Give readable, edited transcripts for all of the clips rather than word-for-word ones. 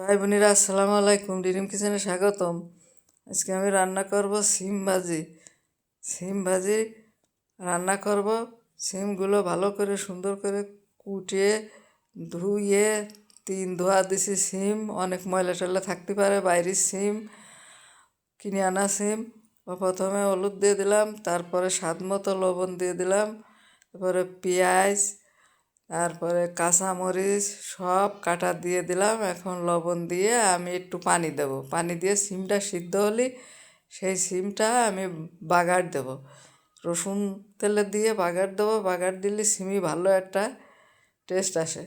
ভাই বোনেরা আসসালামু আলাইকুম, ড্রিম কিচেনে স্বাগতম। আজকে আমি রান্না করব সিম ভাজি। সিম ভাজি রান্না করব। সিমগুলো ভালো করে সুন্দর করে কুটিয়ে ধুয়ে ধোয়া দিছি। সিম অনেক ময়লা টয়লা থাকতে পারে, বাইরের সিম, কিনে আনা সিম। প্রথমে হলুদ দিয়ে দিলাম, তারপরে স্বাদ মতো লবণ দিয়ে দিলাম, তারপরে পেঁয়াজ, তারপরে কাঁচামরিচ সব কাটা দিয়ে দিলাম। এখন লবণ দিয়ে আমি একটু পানি দেব। পানি দিয়ে সিমটা সিদ্ধ হলে সেই সিমটা আমি বাগার দেব। রসুন তেলে দিয়ে বাগার দেবো। বাগার দিলে সিমি ভালো একটা টেস্ট আসে।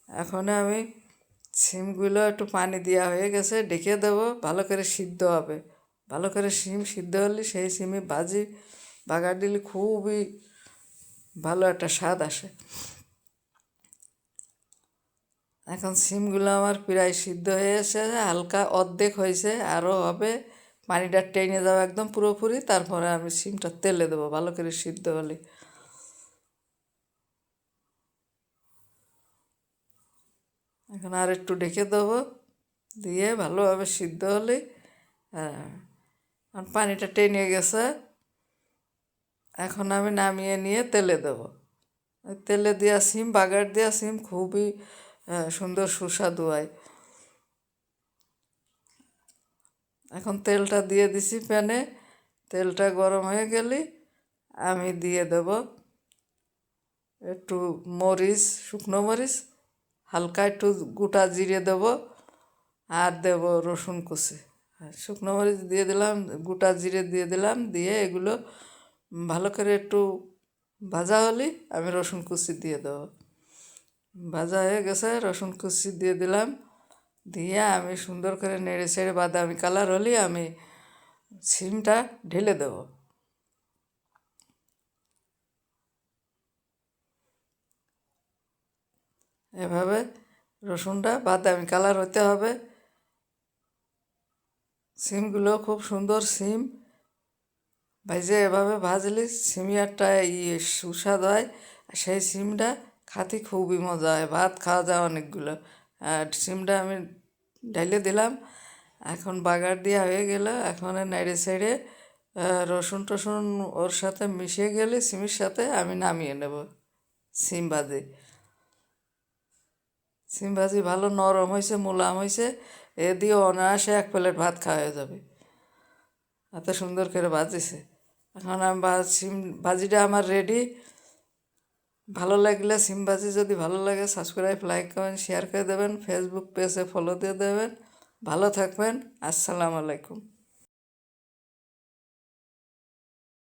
এখন আমি সিমগুলো একটু পানি দেওয়া হয়ে গেছে, ডেকে দেবো, ভালো করে সিদ্ধ হবে। ভালো করে সিম সিদ্ধ হলে সেই সিমি ভাজি বাগার দিলে খুবই ভালো একটা স্বাদ আসে। এখন সিমগুলো আমার প্রায় সিদ্ধ হয়ে এসে হালকা অর্ধেক হয়েছে, আরও হবে। পানিটা টেনে যাবে একদম পুরোপুরি, তারপরে আমি সিমটা তেলে দেবো ভালো করে সিদ্ধ হলে। এখন আর একটু ঢেকে দেবো, দিয়ে ভালোভাবে সিদ্ধ হলে পানিটা টেনে গেছে। এখন আমি নামিয়ে নিয়ে তেলে দেবো। তেলে দেওয়া সিম, বাগার দেওয়া সিম খুবই সুন্দর সুস্বাদু হয়। এখন তেলটা দিয়ে দিছি প্যানে। তেলটা গরম হয়ে গেলে আমি দিয়ে দেব একটু মরিচ, শুকনো মরিচ, হালকা একটু গোটা জিরে দেব, আর দেব রসুন কুচি। শুকনো মরিচ দিয়ে দিলাম, গোটা জিরে দিয়ে দিলাম, দিয়ে এগুলো ভালো করে একটু ভাজা হলে আমি রসুন কুচি দিয়ে দেবো। ভাজা হয়ে গেছে, রসুন কুচি দিয়ে দিলাম, দিয়ে আমি সুন্দর করে নেড়ে ছেড়ে বাদামি কালার হলে আমি সিমটা ঢেলে দেব। এভাবে রসুনটা বাদামি কালার হতে হবে। সিমগুলো খুব সুন্দর সিম ভাজে, এভাবে ভাজলে সিমিয়ারটা সুস্বাদ হয়। সেই সিমটা খাতে খুবই মজা হয়, ভাত খাওয়া যায় অনেকগুলো। আর সিমটা আমি ঢেলে দিলাম। এখন বাগার দেওয়া হয়ে গেল। এখন নেড়ে ছেড়ে রসুন টসুন ওর সাথে মিশিয়ে গেলে সিমের সাথে আমি নামিয়ে নেব সিম ভাজি। সিম ভাজি ভালো নরম হয়েছে, মোলাম হয়েছে, এ দিয়ে অনায়াসে এক প্লেট ভাত খাওয়া হয়ে যাবে, এত সুন্দর করে ভাজিছে। এখন আমি সিম ভাজিটা আমার রেডি। ভালো লাগলে সিম ভাজি যদি ভালো লাগে সাবস্ক্রাইব, লাইক, কমেন্ট, শেয়ার করে দেবেন। ফেসবুক পেজে ফলো দিয়ে দেবেন। ভালো থাকবেন। আসসালামু আলাইকুম।